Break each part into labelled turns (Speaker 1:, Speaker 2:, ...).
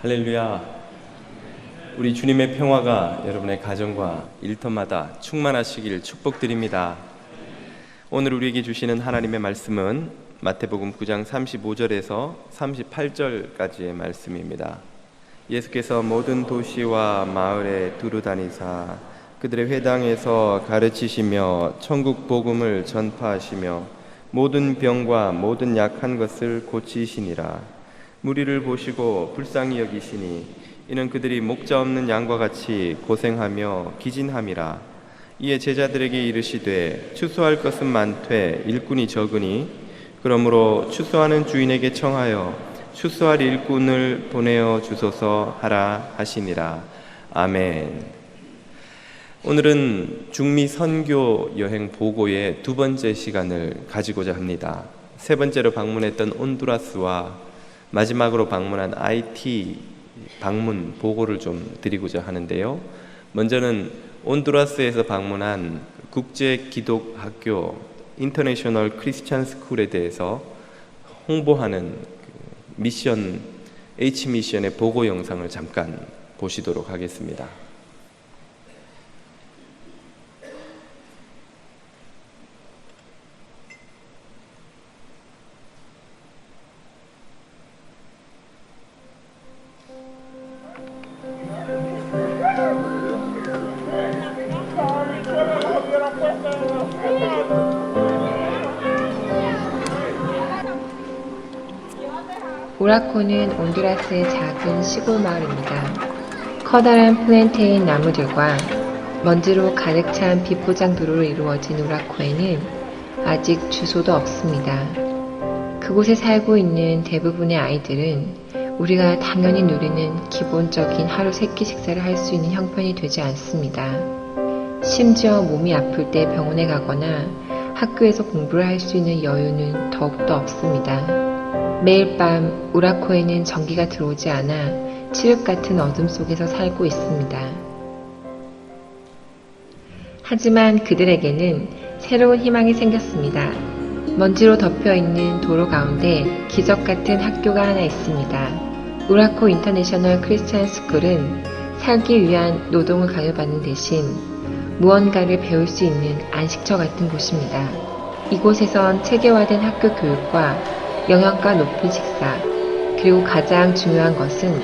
Speaker 1: 할렐루야. 우리 주님의 평화가 여러분의 가정과 일터마다 충만하시길 축복드립니다. 오늘 우리에게 주시는 하나님의 말씀은 마태복음 9장 35절에서 38절까지의 말씀입니다. 예수께서 모든 도시와 마을에 두루다니사 그들의 회당에서 가르치시며 천국 복음을 전파하시며 모든 병과 모든 약한 것을 고치시니라. 무리를 보시고 불쌍히 여기시니 이는 그들이 목자 없는 양과 같이 고생하며 기진함이라. 이에 제자들에게 이르시되 추수할 것은 많되 일꾼이 적으니 그러므로 추수하는 주인에게 청하여 추수할 일꾼을 보내어 주소서 하라 하시니라. 아멘. 오늘은 중미 선교 여행 보고의 두 번째 시간을 가지고자 합니다. 세 번째로 방문했던 온두라스와 마지막으로 방문한 IT 방문 보고를 좀 드리고자 하는데요. 먼저는 온두라스에서 방문한 국제기독학교 인터내셔널 크리스찬 스쿨에 대해서 홍보하는 미션 H미션의 보고 영상을 잠깐 보시도록 하겠습니다.
Speaker 2: 우라코는 온두라스의 작은 시골 마을입니다. 커다란 플랜테인 나무들과 먼지로 가득 찬 비포장 도로로 이루어진 우라코에는 아직 주소도 없습니다. 그곳에 살고 있는 대부분의 아이들은 우리가 당연히 누리는 기본적인 하루 세끼 식사를 할 수 있는 형편이 되지 않습니다. 심지어 몸이 아플 때 병원에 가거나 학교에서 공부를 할 수 있는 여유는 더욱더 없습니다. 매일 밤 우라코에는 전기가 들어오지 않아 칠흑 같은 어둠 속에서 살고 있습니다. 하지만 그들에게는 새로운 희망이 생겼습니다. 먼지로 덮여있는 도로 가운데 기적 같은 학교가 하나 있습니다. 우라코 인터내셔널 크리스찬 스쿨은 살기 위한 노동을 강요받는 대신 무언가를 배울 수 있는 안식처 같은 곳입니다. 이곳에선 체계화된 학교 교육과 영양가 높은 식사, 그리고 가장 중요한 것은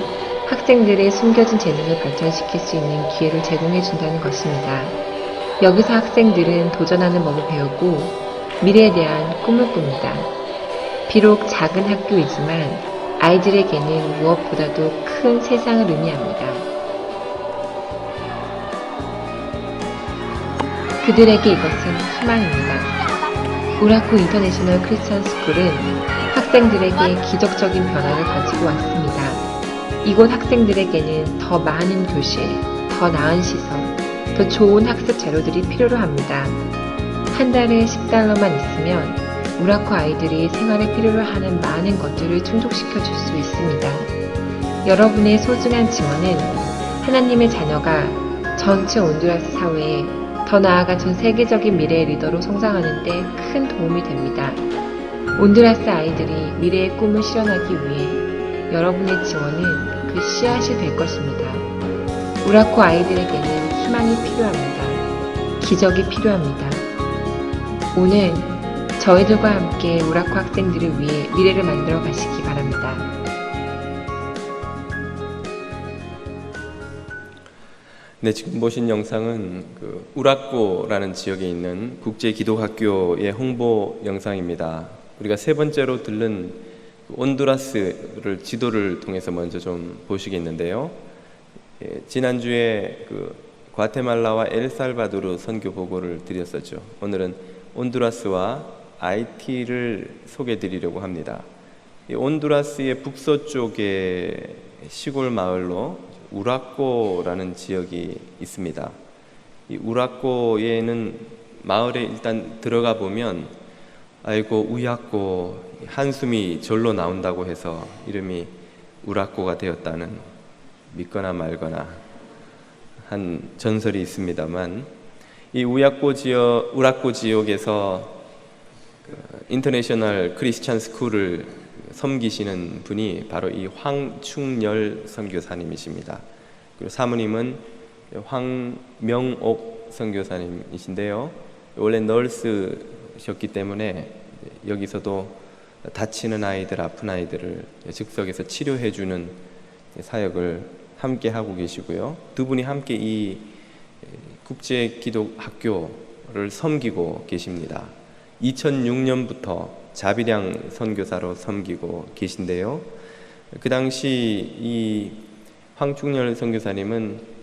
Speaker 2: 학생들의 숨겨진 재능을 발전시킬 수 있는 기회를 제공해 준다는 것입니다. 여기서 학생들은 도전하는 법을 배우고 미래에 대한 꿈을 꿉니다. 비록 작은 학교이지만 아이들에게는 무엇보다도 큰 세상을 의미합니다. 그들에게 이것은 희망입니다. 우라코 인터내셔널 크리스찬 스쿨은 학생들에게 기적적인 변화를 가지고 왔습니다. 이곳 학생들에게는 더 많은 교실, 더 나은 시설, 더 좋은 학습 자료들이 필요로 합니다. 한 달에 $10만 있으면 우라코 아이들이 생활에 필요로 하는 많은 것들을 충족시켜 줄 수 있습니다. 여러분의 소중한 지원은 하나님의 자녀가 전체 온두라스 사회에 더 나아가 전 세계적인 미래의 리더로 성장하는 데 큰 도움이 됩니다. 온두라스 아이들이 미래의 꿈을 실현하기 위해 여러분의 지원은 그 씨앗이 될 것입니다. 우라코 아이들에게는 희망이 필요합니다. 기적이 필요합니다. 오늘 저희들과 함께 우라코 학생들을 위해 미래를 만들어 가시기 바랍니다.
Speaker 1: 네, 지금 보신 영상은 우라코라는 지역에 있는 국제기독학교의 홍보 영상입니다. 우리가 세 번째로 들른 온두라스를 지도를 통해서 먼저 좀 보시겠는데요. 지난주에 과테말라와 엘살바도르 선교 보고를 드렸었죠. 오늘은 온두라스와 IT를 소개해 드리려고 합니다. 이 온두라스의 북서쪽의 시골 마을로 우라코라는 지역이 있습니다. 이 우라코에는 마을에 일단 들어가 보면 아이고 우야코 한숨이 절로 나온다고 해서 이름이 우라코가 되었다는 믿거나 말거나 한 전설이 있습니다만, 이 우라코 지역에서 인터내셔널 크리스찬 스쿨을 섬기시는 분이 바로 이 황충열 선교사님이십니다. 그리고 사모님은 황명옥 선교사님이신데요. 원래 널스셨기 때문에 여기서도 다치는 아이들, 아픈 아이들을 즉석에서 치료해주는 사역을 함께 하고 계시고요. 두 분이 함께 이 국제기독학교를 섬기고 계십니다. 2006년부터 자비량 선교사로 섬기고 계신데요. 그 당시 이 황충열 선교사님은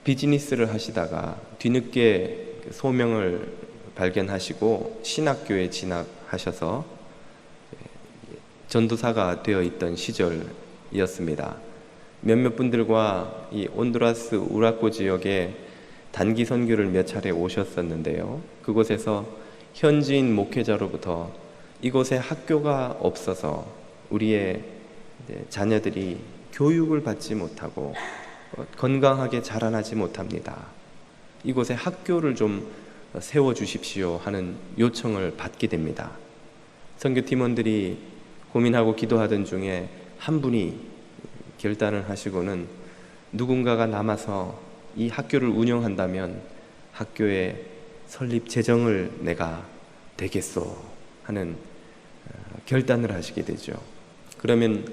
Speaker 1: 비즈니스를 하시다가 뒤늦게 소명을 발견하시고 신학교에 진학하셔서 전도사가 되어 있던 시절이었습니다. 몇몇 분들과 이 온두라스 우라코 지역에 단기 선교를 몇 차례 오셨었는데요. 그곳에서 현지인 목회자로부터 이곳에 학교가 없어서 우리의 자녀들이 교육을 받지 못하고 건강하게 자라나지 못합니다. 이곳에 학교를 좀 세워주십시오 하는 요청을 받게 됩니다. 선교팀원들이 고민하고 기도하던 중에 한 분이 결단을 하시고는 누군가가 남아서 이 학교를 운영한다면 학교의 설립 재정을 내가 되겠소 하는 결단을 하시게 되죠. 그러면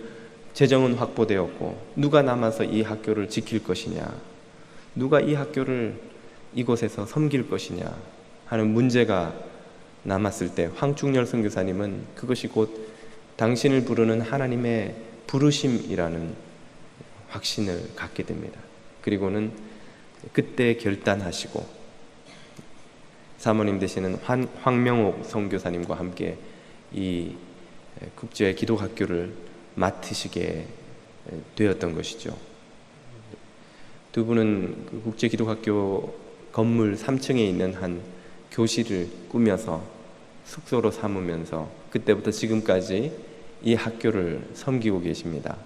Speaker 1: 재정은 확보되었고 누가 남아서 이 학교를 지킬 것이냐, 누가 이 학교를 이곳에서 섬길 것이냐 하는 문제가 남았을 때 황충열 선교사님은 그것이 곧 당신을 부르는 하나님의 부르심이라는 확신을 갖게 됩니다. 그리고는 그때 결단하시고 사모님 되시는 황명옥 선교사님과 함께 이 국제 기독학교를 맡으시게 되었던 것이죠. 두 분은 그 국제 기독학교 건물 3층에 있는 한 교실을 꾸며서 숙소로 삼으면서 그때부터 지금까지 이 학교를 섬기고 계십니다.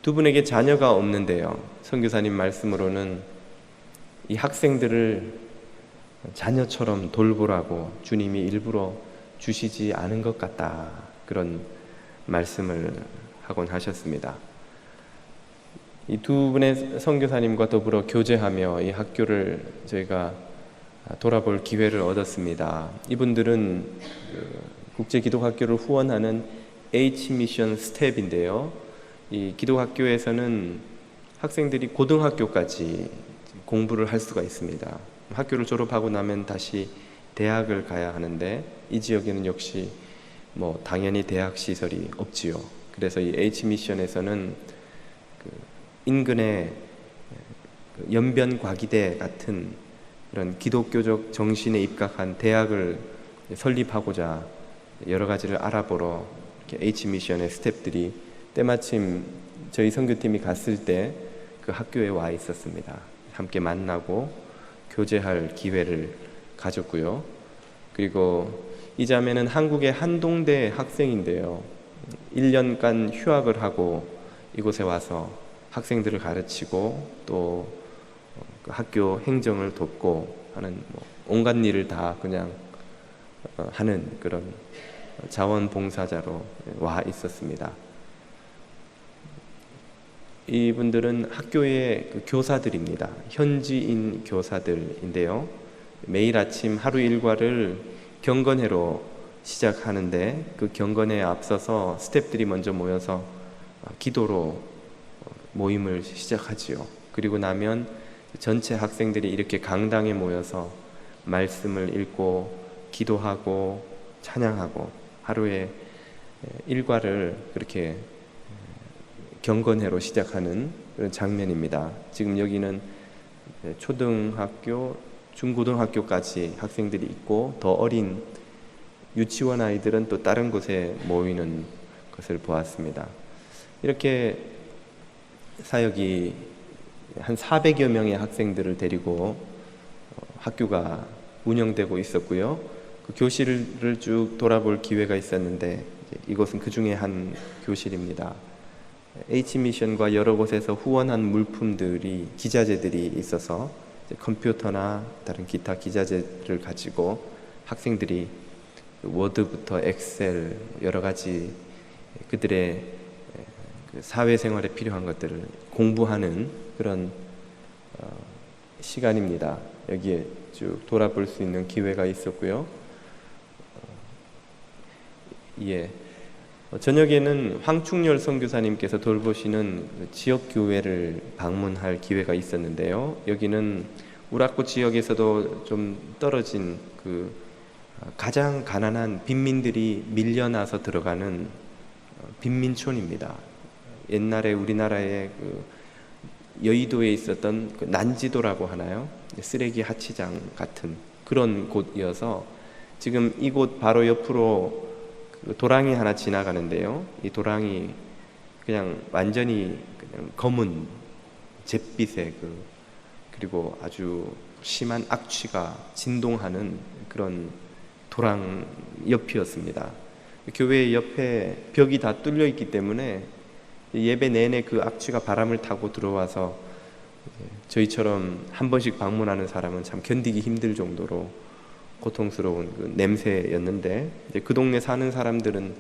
Speaker 1: 두 분에게 자녀가 없는데요. 선교사님 말씀으로는 이 학생들을 자녀처럼 돌보라고 주님이 일부러 주시지 않은 것 같다, 그런 말씀을 하곤 하셨습니다. 이 두 분의 선교사님과 더불어 교제하며 이 학교를 저희가 돌아볼 기회를 얻었습니다. 이분들은 국제기독학교를 후원하는 H미션 스텝인데요. 이 기독학교에서는 학생들이 고등학교까지 공부를 할 수가 있습니다. 학교를 졸업하고 나면 다시 대학을 가야 하는데 이 지역에는 역시 당연히 대학 시설이 없지요. 그래서 이 H미션에서는 인근에 연변과기대 같은 그런 기독교적 정신에 입각한 대학을 설립하고자 여러 가지를 알아보러 H미션의 스태프들이 때마침 저희 선교팀이 갔을 때 그 학교에 와 있었습니다. 함께 만나고 교제할 기회를 가졌고요. 그리고 이 자매는 한국의 한동대 학생인데요. 1년간 휴학을 하고 이곳에 와서 학생들을 가르치고 또 학교 행정을 돕고 하는 온갖 일을 다 그냥 하는 그런 자원봉사자로 와 있었습니다. 이분들은 학교의 교사들입니다. 현지인 교사들인데요. 매일 아침 하루 일과를 경건회로 시작하는데 그 경건회에 앞서서 스태프들이 먼저 모여서 기도로 모임을 시작하지요. 그리고 나면 전체 학생들이 이렇게 강당에 모여서 말씀을 읽고 기도하고 찬양하고 하루의 일과를 그렇게 경건회로 시작하는 그런 장면입니다. 지금 여기는 초등학교, 중고등학교까지 학생들이 있고 더 어린 유치원 아이들은 또 다른 곳에 모이는 것을 보았습니다. 이렇게 사역이 한 400여 명의 학생들을 데리고 학교가 운영되고 있었고요. 그 교실을 쭉 돌아볼 기회가 있었는데 이것은 그 중에 한 교실입니다. H미션과 여러 곳에서 후원한 물품들이, 기자재들이 있어서 컴퓨터나 다른 기타 기자재를 가지고 학생들이 워드부터 엑셀 여러 가지 그들의 그 사회생활에 필요한 것들을 공부하는 그런 시간입니다. 여기에 쭉 돌아볼 수 있는 기회가 있었고요. 예. 저녁에는 황충열 선교사님께서 돌보시는 지역 교회를 방문할 기회가 있었는데요. 여기는 우라쿠 지역에서도 좀 떨어진 그 가장 가난한 빈민들이 밀려나서 들어가는 빈민촌입니다. 옛날에 우리나라의 그 여의도에 있었던 그 난지도라고 하나요? 쓰레기 하치장 같은 그런 곳이어서 지금 이곳 바로 옆으로 그 도랑이 하나 지나가는데요. 이 도랑이 그냥 완전히 그냥 검은 잿빛의 그리고 아주 심한 악취가 진동하는 그런 도랑 옆이었습니다. 교회 옆에 벽이 다 뚫려 있기 때문에 예배 내내 그 악취가 바람을 타고 들어와서 저희처럼 한 번씩 방문하는 사람은 참 견디기 힘들 정도로 고통스러운 그 냄새였는데, 이제 그 동네 사는 사람들은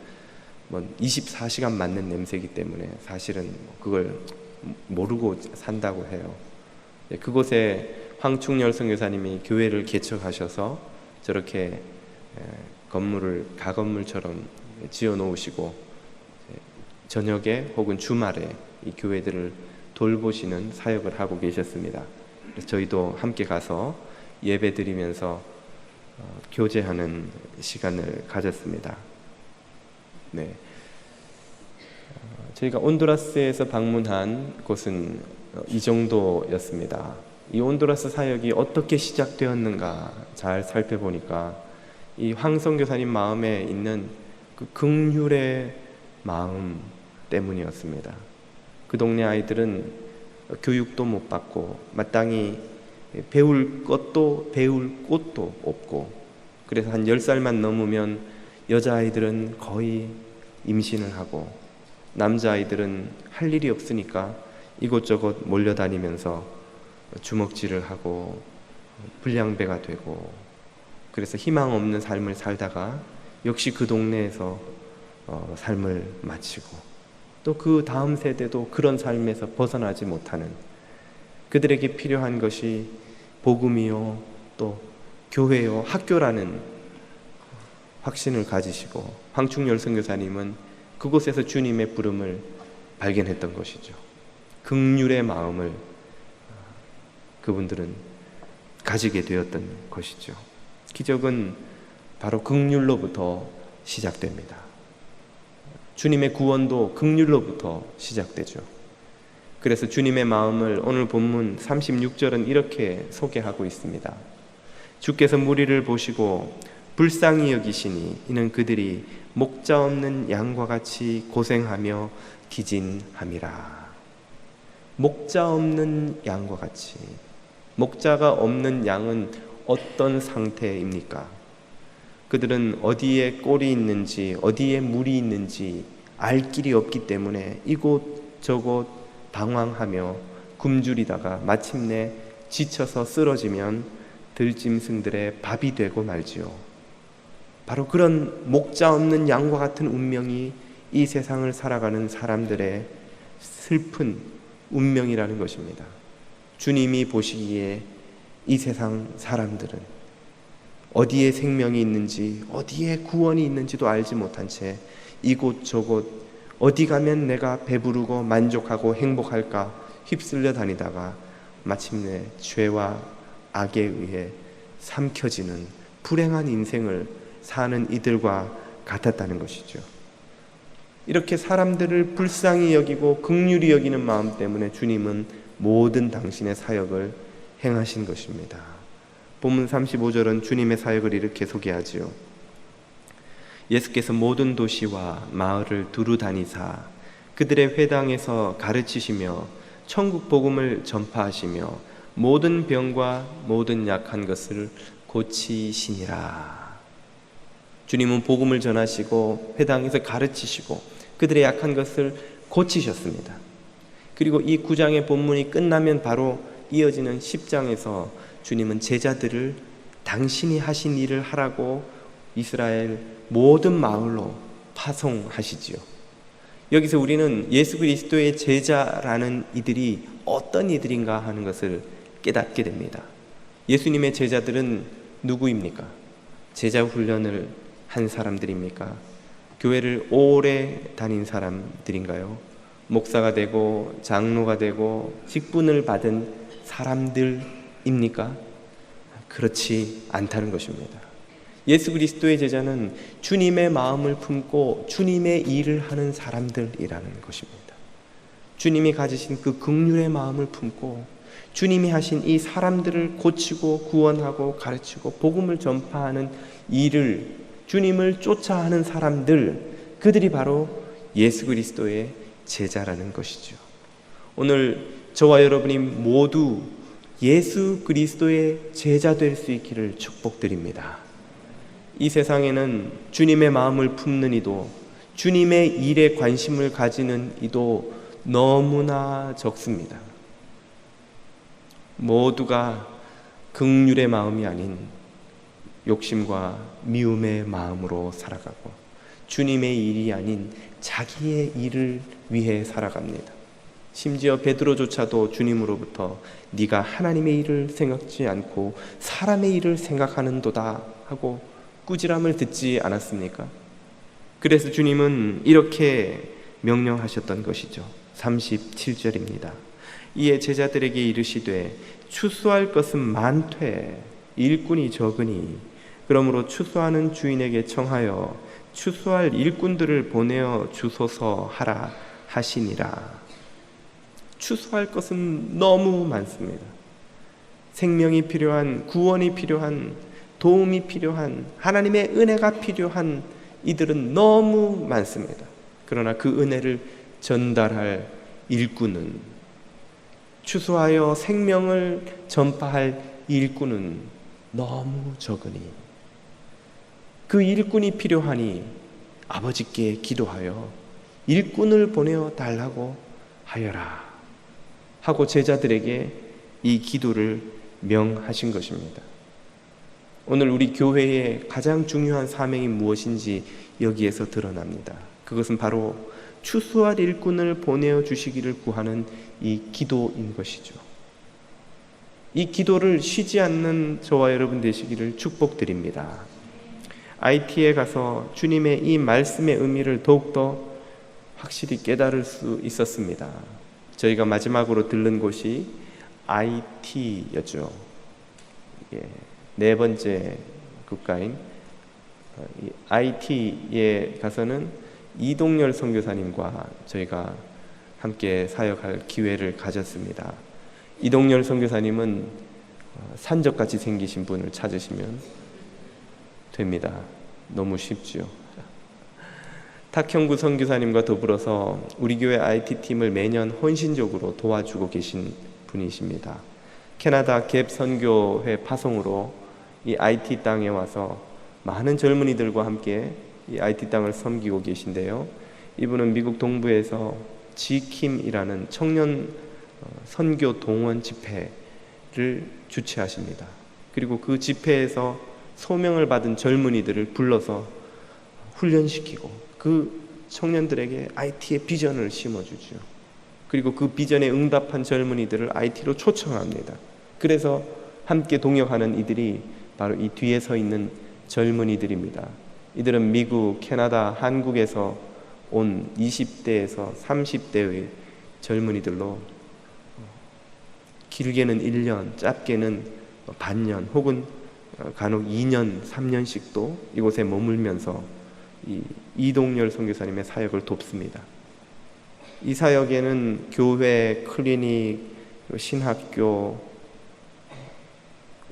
Speaker 1: 뭐 24시간 맡는 냄새이기 때문에 사실은 그걸 모르고 산다고 해요. 그곳에 황충열 선교사님이 교회를 개척하셔서 저렇게 건물을 가건물처럼 지어 놓으시고 저녁에 혹은 주말에 이 교회들을 돌보시는 사역을 하고 계셨습니다. 그래서 저희도 함께 가서 예배 드리면서 교제하는 시간을 가졌습니다. 네. 저희가 온두라스에서 방문한 곳은 이 정도였습니다. 이 온두라스 사역이 어떻게 시작되었는가 잘 살펴보니까 이 황 선교사님 마음에 있는 그 긍휼의 마음 때문이었습니다. 그 동네 아이들은 교육도 못 받고 마땅히 배울 것도 배울 곳도 없고, 그래서 한 10살만 넘으면 여자아이들은 거의 임신을 하고 남자아이들은 할 일이 없으니까 이곳저곳 몰려다니면서 주먹질을 하고 불량배가 되고, 그래서 희망 없는 삶을 살다가 역시 그 동네에서 삶을 마치고, 또 그 다음 세대도 그런 삶에서 벗어나지 못하는, 그들에게 필요한 것이 복음이요 또 교회요 학교라는 확신을 가지시고, 황충열 선교사님은 그곳에서 주님의 부름을 발견했던 것이죠. 긍휼의 마음을 그분들은 가지게 되었던 것이죠. 기적은 바로 긍휼로부터 시작됩니다. 주님의 구원도 긍휼로부터 시작되죠. 그래서 주님의 마음을 오늘 본문 36절은 이렇게 소개하고 있습니다. 주께서 무리를 보시고 불쌍히 여기시니 이는 그들이 목자 없는 양과 같이 고생하며 기진함이라. 목자 없는 양과 같이. 목자가 없는 양은 어떤 상태입니까? 그들은 어디에 꼴이 있는지 어디에 물이 있는지 알 길이 없기 때문에 이곳저곳 방황하며 굶주리다가 마침내 지쳐서 쓰러지면 들짐승들의 밥이 되고 말지요. 바로 그런 목자 없는 양과 같은 운명이 이 세상을 살아가는 사람들의 슬픈 운명이라는 것입니다. 주님이 보시기에 이 세상 사람들은 어디에 생명이 있는지 어디에 구원이 있는지도 알지 못한 채 이곳저곳 어디 가면 내가 배부르고 만족하고 행복할까 휩쓸려 다니다가 마침내 죄와 악에 의해 삼켜지는 불행한 인생을 사는 이들과 같았다는 것이죠. 이렇게 사람들을 불쌍히 여기고 긍휼히 여기는 마음 때문에 주님은 모든 당신의 사역을 행하신 것입니다. 본문 35절은 주님의 사역을 이렇게 소개하지요. 예수께서 모든 도시와 마을을 두루 다니사 그들의 회당에서 가르치시며 천국 복음을 전파하시며 모든 병과 모든 약한 것을 고치시니라. 주님은 복음을 전하시고 회당에서 가르치시고 그들의 약한 것을 고치셨습니다. 그리고 이 9장의 본문이 끝나면 바로 이어지는 10장에서 주님은 제자들을 당신이 하신 일을 하라고 이스라엘 모든 마을로 파송하시지요. 여기서 우리는 예수 그리스도의 제자라는 이들이 어떤 이들인가 하는 것을 깨닫게 됩니다. 예수님의 제자들은 누구입니까? 제자 훈련을 한 사람들입니까? 교회를 오래 다닌 사람들인가요? 목사가 되고 장로가 되고 직분을 받은 사람들입니까? 그렇지 않다는 것입니다. 예수 그리스도의 제자는 주님의 마음을 품고 주님의 일을 하는 사람들이라는 것입니다. 주님이 가지신 그 긍휼의 마음을 품고 주님이 하신 이 사람들을 고치고 구원하고 가르치고 복음을 전파하는 일을 주님을 쫓아하는 사람들, 그들이 바로 예수 그리스도의 제자라는 것이죠. 오늘 저와 여러분이 모두 예수 그리스도의 제자 될 수 있기를 축복드립니다. 이 세상에는 주님의 마음을 품는 이도, 주님의 일에 관심을 가지는 이도 너무나 적습니다. 모두가 긍휼의 마음이 아닌 욕심과 미움의 마음으로 살아가고 주님의 일이 아닌 자기의 일을 위해 살아갑니다. 심지어 베드로조차도 주님으로부터 네가 하나님의 일을 생각지 않고 사람의 일을 생각하는도다 하고 꾸지람을 듣지 않았습니까? 그래서 주님은 이렇게 명령하셨던 것이죠. 37절입니다. 이에 제자들에게 이르시되 추수할 것은 많되 일꾼이 적으니 그러므로 추수하는 주인에게 청하여 추수할 일꾼들을 보내어 주소서 하라 하시니라. 추수할 것은 너무 많습니다. 생명이 필요한, 구원이 필요한, 도움이 필요한, 하나님의 은혜가 필요한 이들은 너무 많습니다. 그러나 그 은혜를 전달할 일꾼은, 추수하여 생명을 전파할 일꾼은 너무 적으니 그 일꾼이 필요하니 아버지께 기도하여 일꾼을 보내어 달라고 하여라 하고 제자들에게 이 기도를 명하신 것입니다. 오늘 우리 교회의 가장 중요한 사명이 무엇인지 여기에서 드러납니다. 그것은 바로 추수할 일꾼을 보내어 주시기를 구하는 이 기도인 것이죠. 이 기도를 쉬지 않는 저와 여러분 되시기를 축복드립니다. IT에 가서 주님의 이 말씀의 의미를 더욱더 확실히 깨달을 수 있었습니다. 저희가 마지막으로 들른 곳이 IT였죠. 네 번째 국가인 IT에 가서는 이동열 선교사님과 저희가 함께 사역할 기회를 가졌습니다. 이동열 선교사님은 산적같이 생기신 분을 찾으시면 됩니다. 너무 쉽죠. 탁형구 선교사님과 더불어서 우리 교회 IT팀을 매년 헌신적으로 도와주고 계신 분이십니다. 캐나다 갭 선교회 파송으로 이 IT 땅에 와서 많은 젊은이들과 함께 이 IT 땅을 섬기고 계신데요. 이분은 미국 동부에서 지킴이라는 청년 선교 동원 집회를 주최하십니다. 그리고 그 집회에서 소명을 받은 젊은이들을 불러서 훈련시키고 그 청년들에게 IT의 비전을 심어주죠. 그리고 그 비전에 응답한 젊은이들을 IT로 초청합니다. 그래서 함께 동역하는 이들이 바로 이 뒤에 서 있는 젊은이들입니다. 이들은 미국, 캐나다, 한국에서 온 20대에서 30대의 젊은이들로 길게는 1년, 짧게는 반년 혹은 간혹 2년, 3년씩도 이곳에 머물면서 이 이동열 선교사님의 사역을 돕습니다. 이 사역에는 교회, 클리닉, 신학교,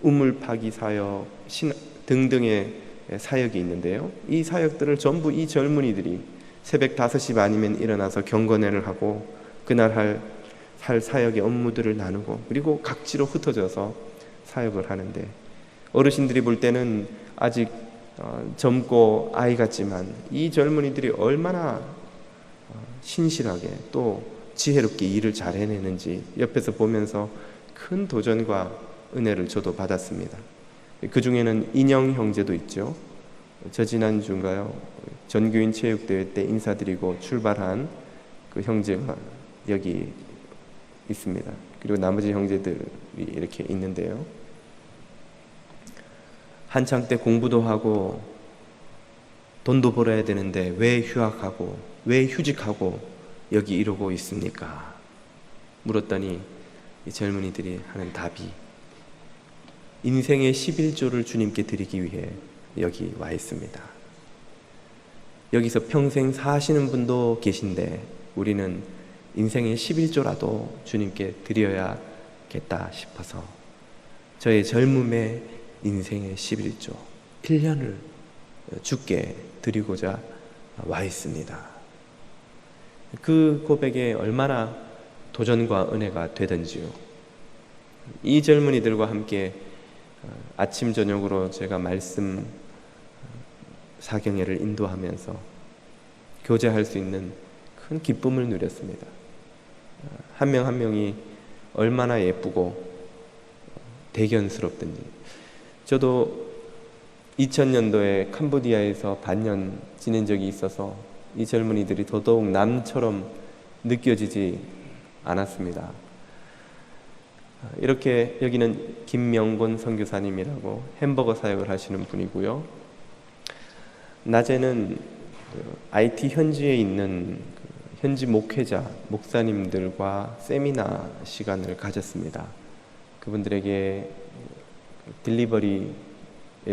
Speaker 1: 우물 파기 사역 등등의 사역이 있는데요. 이 사역들을 전부 이 젊은이들이 새벽 5시 반이면 일어나서 경건회를 하고 그날 할 사역의 업무들을 나누고 그리고 각지로 흩어져서 사역을 하는데, 어르신들이 볼 때는 아직 젊고 아이 같지만 이 젊은이들이 얼마나 신실하게 또 지혜롭게 일을 잘 해내는지 옆에서 보면서 큰 도전과 은혜를 저도 받았습니다. 그 중에는 인영 형제도 있죠. 저 지난주인가요? 전교인 체육대회 때 인사드리고 출발한 그 형제가 여기 있습니다. 그리고 나머지 형제들이 이렇게 있는데요. 한창 때 공부도 하고 돈도 벌어야 되는데 왜 휴학하고 왜 휴직하고 여기 이러고 있습니까? 물었더니 이 젊은이들이 하는 답이 인생의 11조를 주님께 드리기 위해 여기 와 있습니다. 여기서 평생 사시는 분도 계신데 우리는 인생의 11조라도 주님께 드려야겠다 싶어서 저의 젊음의 인생의 11조 1년을 주께 드리고자 와 있습니다. 그 고백에 얼마나 도전과 은혜가 되든지요. 이 젊은이들과 함께 아침 저녁으로 제가 말씀 사경회를 인도하면서 교제할 수 있는 큰 기쁨을 누렸습니다. 한 명 한 명이 얼마나 예쁘고 대견스럽든지. 저도 2000년도에 캄보디아에서 반년 지낸 적이 있어서 이 젊은이들이 더더욱 남처럼 느껴지지 않았습니다. 이렇게 여기는 김명곤 선교사님이라고 햄버거 사역을 하시는 분이고요. 낮에는 IT 현지에 있는 현지 목회자, 목사님들과 세미나 시간을 가졌습니다. 그분들에게 딜리버리에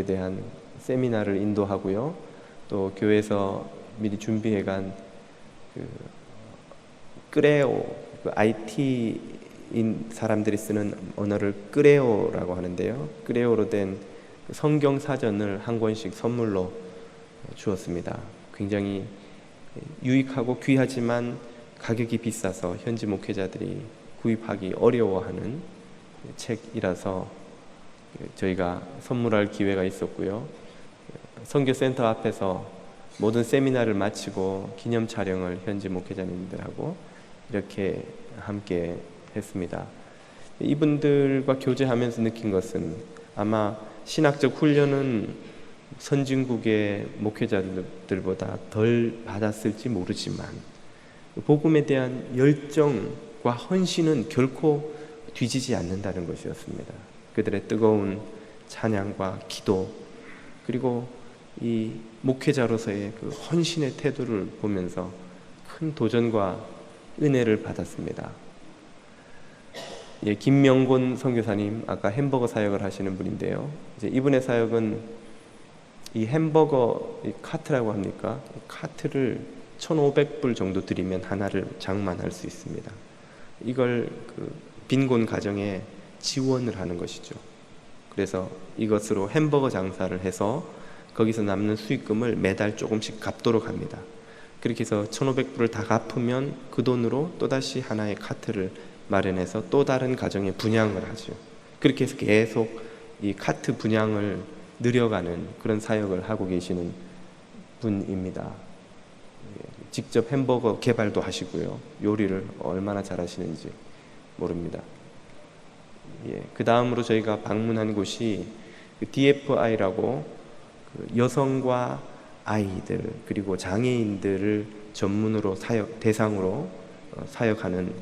Speaker 1: 대한 세미나를 인도하고요. 또 교회에서 미리 준비해간 끄레오, IT인 사람들이 쓰는 언어를 끄레오라고 하는데요. 끄레오로 된 성경 사전을 한 권씩 선물로 주었습니다. 굉장히 유익하고 귀하지만 가격이 비싸서 현지 목회자들이 구입하기 어려워하는 책이라서 저희가 선물할 기회가 있었고요. 선교센터 앞에서 모든 세미나를 마치고 기념 촬영을 현지 목회자님들하고 이렇게 함께 했습니다. 이분들과 교제하면서 느낀 것은 아마 신학적 훈련은 선진국의 목회자들보다 덜 받았을지 모르지만 복음에 대한 열정과 헌신은 결코 뒤지지 않는다는 것이었습니다. 그들의 뜨거운 찬양과 기도, 그리고 이 목회자로서의 그 헌신의 태도를 보면서 큰 도전과 은혜를 받았습니다. 김명곤 선교사님, 아까 햄버거 사역을 하시는 분인데요. 이제 이분의 사역은 이 햄버거 카트라고 합니까? 카트를 1,500불 정도 드리면 하나를 장만할 수 있습니다. 이걸 빈곤 가정에 지원을 하는 것이죠. 그래서 이것으로 햄버거 장사를 해서 거기서 남는 수익금을 매달 조금씩 갚도록 합니다. 그렇게 해서 1,500불을 다 갚으면 그 돈으로 또다시 하나의 카트를 마련해서 또 다른 가정에 분양을 하죠. 그렇게 해서 계속 이 카트 분양을 늘려가는 그런 사역을 하고 계시는 분입니다. 직접 햄버거 개발도 하시고요. 요리를 얼마나 잘하시는지 모릅니다. 그 다음으로 저희가 방문한 곳이 DFI라고 여성과 아이들 그리고 장애인들을 전문으로 대상으로 사역하는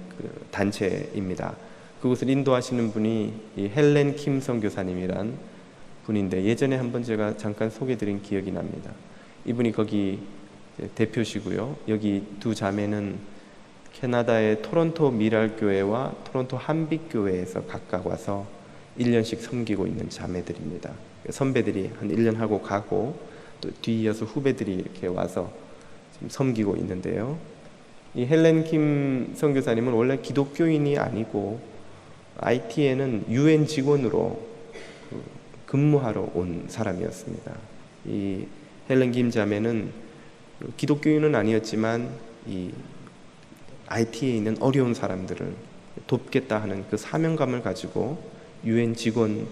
Speaker 1: 단체입니다. 그곳을 인도하시는 분이 이 헬렌 킴 선교사님이란 분인데 예전에 한번 제가 잠깐 소개드린 기억이 납니다. 이분이 거기 대표시고요. 여기 두 자매는 캐나다의 토론토 미랄교회와 토론토 한빛교회에서 각각 와서 1년씩 섬기고 있는 자매들입니다. 선배들이 한 1년 하고 가고 또 뒤이어서 후배들이 이렇게 와서 지금 섬기고 있는데요. 이 헬렌 킴 선교사님은 원래 기독교인이 아니고 IT에는 UN 직원으로 근무하러 온 사람이었습니다. 이 헬렌 김 자매는 기독교인은 아니었지만 이 IT에 있는 어려운 사람들을 돕겠다 하는 그 사명감을 가지고 UN 직원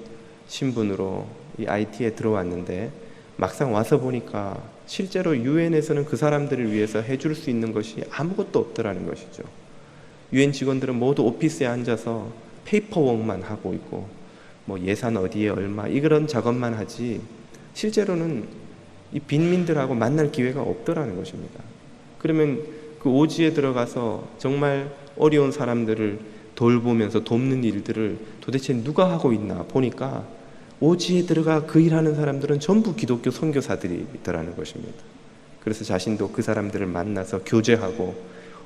Speaker 1: 신분으로 이 IT에 들어왔는데 막상 와서 보니까 실제로 UN에서는 그 사람들을 위해서 해줄 수 있는 것이 아무것도 없더라는 것이죠. UN 직원들은 모두 오피스에 앉아서 페이퍼워크만 하고 있고 뭐 예산 어디에 얼마 이런 작업만 하지 실제로는 이 빈민들하고 만날 기회가 없더라는 것입니다. 그러면 그 오지에 들어가서 정말 어려운 사람들을 돌보면서 돕는 일들을 도대체 누가 하고 있나 보니까 오지에 들어가 그 일하는 사람들은 전부 기독교 선교사들이더라는 것입니다. 그래서 자신도 그 사람들을 만나서 교제하고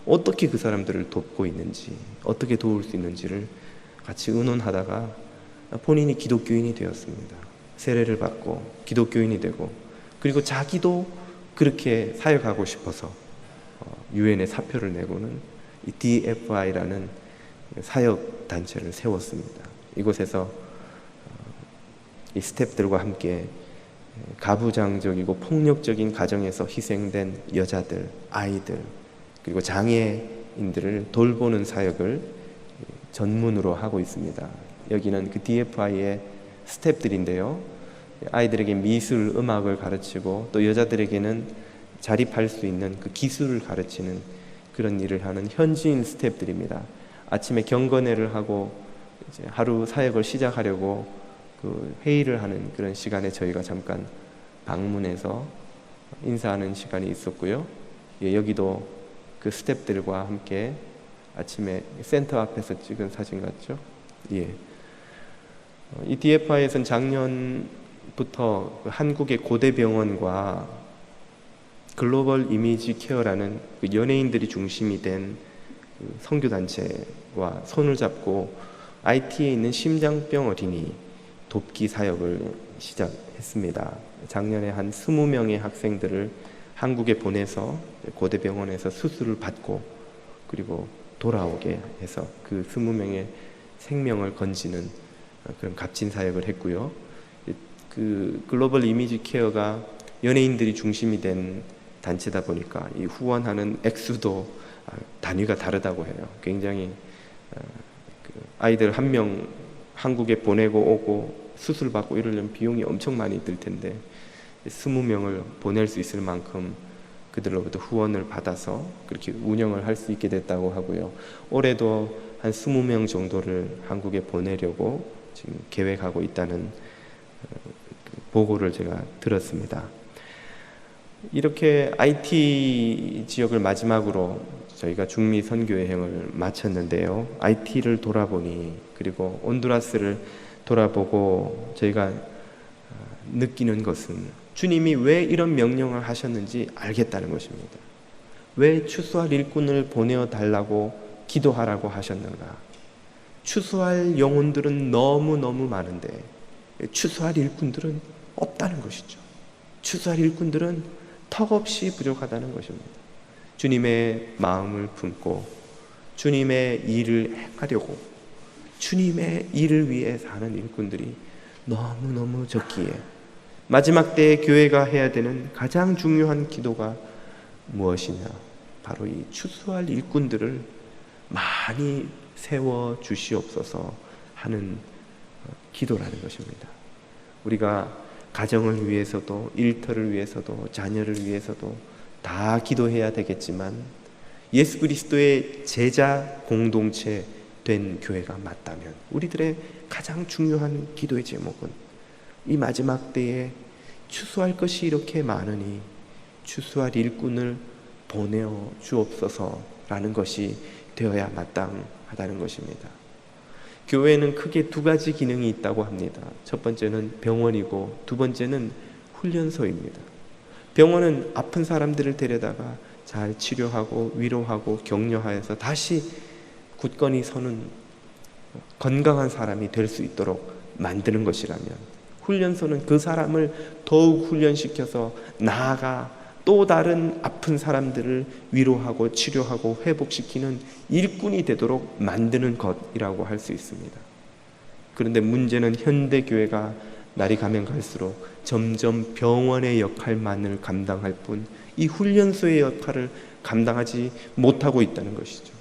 Speaker 1: 어떻게 그 사람들을 돕고 있는지, 어떻게 도울 수 있는지를 같이 의논하다가 본인이 기독교인이 되었습니다. 세례를 받고 기독교인이 되고, 그리고 자기도 그렇게 사역하고 싶어서 유엔에 사표를 내고는 이 DFI라는 사역 단체를 세웠습니다. 이곳에서 이 스태프들과 함께 가부장적이고 폭력적인 가정에서 희생된 여자들, 아이들, 그리고 장애인들을 돌보는 사역을 전문으로 하고 있습니다. 여기는 그 DFI의 스태프들인데요, 아이들에게 미술, 음악을 가르치고 또 여자들에게는 자립할 수 있는 그 기술을 가르치는 그런 일을 하는 현지인 스태프들입니다. 아침에 경건회를 하고 이제 하루 사역을 시작하려고 그 회의를 하는 그런 시간에 저희가 잠깐 방문해서 인사하는 시간이 있었고요. 여기도 그 스태프들과 함께 아침에 센터 앞에서 찍은 사진 같죠? 이 DFI에서는 작년부터 한국의 고대병원과 글로벌 이미지 케어라는 그 연예인들이 중심이 된 그 선교단체와 손을 잡고 IT에 있는 심장병 어린이 돕기 사역을 시작했습니다. 작년에 한 20명의 학생들을 한국에 보내서 고대병원에서 수술을 받고 그리고 돌아오게 해서 그 20명의 생명을 건지는 그런 값진 사역을 했고요. 그 글로벌 이미지 케어가 연예인들이 중심이 된 단체다 보니까 이 후원하는 액수도 단위가 다르다고 해요. 굉장히 아이들 한 명 한국에 보내고 오고 수술 받고 이러려면 비용이 엄청 많이 들 텐데 20명을 보낼 수 있을 만큼 그들로부터 후원을 받아서 그렇게 운영을 할 수 있게 됐다고 하고요. 올해도 한 20명 정도를 한국에 보내려고 지금 계획하고 있다는 보고를 제가 들었습니다. 이렇게 IT 지역을 마지막으로 저희가 중미 선교 여행을 마쳤는데요. IT를 돌아보니, 그리고 온두라스를 돌아보고 저희가 느끼는 것은 주님이 왜 이런 명령을 하셨는지 알겠다는 것입니다. 왜 추수할 일꾼을 보내어 달라고 기도하라고 하셨는가? 추수할 영혼들은 너무너무 많은데 추수할 일꾼들은 없다는 것이죠. 추수할 일꾼들은 턱없이 부족하다는 것입니다. 주님의 마음을 품고 주님의 일을 행하려고 주님의 일을 위해 사는 일꾼들이 너무너무 적기에 마지막 때에 교회가 해야 되는 가장 중요한 기도가 무엇이냐? 바로 이 추수할 일꾼들을 많이 세워 주시옵소서 하는 기도라는 것입니다. 우리가 가정을 위해서도 일터를 위해서도 자녀를 위해서도 다 기도해야 되겠지만 예수 그리스도의 제자 공동체 된 교회가 맞다면 우리들의 가장 중요한 기도의 제목은 이 마지막 때에 추수할 것이 이렇게 많으니 추수할 일꾼을 보내어 주옵소서라는 것이 되어야 마땅하다는 것입니다. 교회에는 크게 두 가지 기능이 있다고 합니다. 첫 번째는 병원이고 두 번째는 훈련소입니다. 병원은 아픈 사람들을 데려다가 잘 치료하고 위로하고 격려하여서 다시 굳건히 서는 건강한 사람이 될 수 있도록 만드는 것이라면, 훈련소는 그 사람을 더욱 훈련시켜서 나아가 또 다른 아픈 사람들을 위로하고 치료하고 회복시키는 일꾼이 되도록 만드는 것이라고 할 수 있습니다. 그런데 문제는 현대교회가 날이 가면 갈수록 점점 병원의 역할만을 감당할 뿐 이 훈련소의 역할을 감당하지 못하고 있다는 것이죠.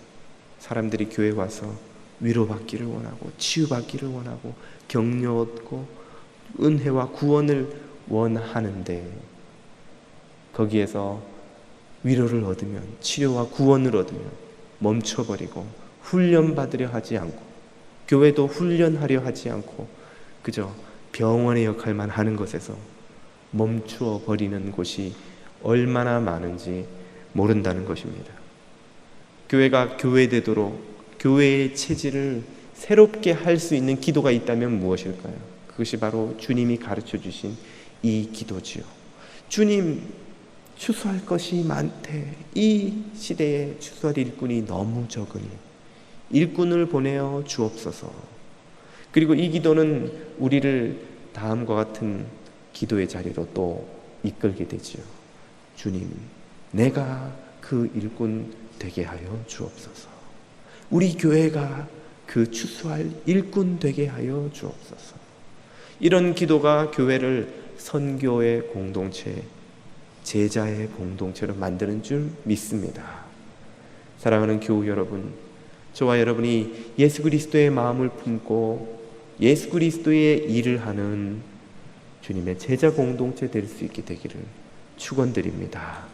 Speaker 1: 사람들이 교회에 와서 위로받기를 원하고 치유받기를 원하고 격려 얻고 은혜와 구원을 원하는데 거기에서 위로를 얻으면, 치료와 구원을 얻으면 멈춰버리고 훈련받으려 하지 않고 교회도 훈련하려 하지 않고 그저 병원의 역할만 하는 것에서 멈추어 버리는 곳이 얼마나 많은지 모른다는 것입니다. 교회가 교회되도록 교회의 체질을 새롭게 할 수 있는 기도가 있다면 무엇일까요? 그것이 바로 주님이 가르쳐 주신 이 기도지요. 주님, 추수할 것이 많되 이 시대에 추수할 일꾼이 너무 적으니 일꾼을 보내어 주옵소서. 그리고 이 기도는 우리를 다음과 같은 기도의 자리로 또 이끌게 되지요. 주님, 내가 그 일꾼 되게 하여 주옵소서. 우리 교회가 그 추수할 일꾼 되게 하여 주옵소서. 이런 기도가 교회를 선교의 공동체, 제자의 공동체로 만드는 줄 믿습니다. 사랑하는 교우 여러분, 저와 여러분이 예수 그리스도의 마음을 품고 예수 그리스도의 일을 하는 주님의 제자 공동체 될 수 있게 되기를 축원드립니다.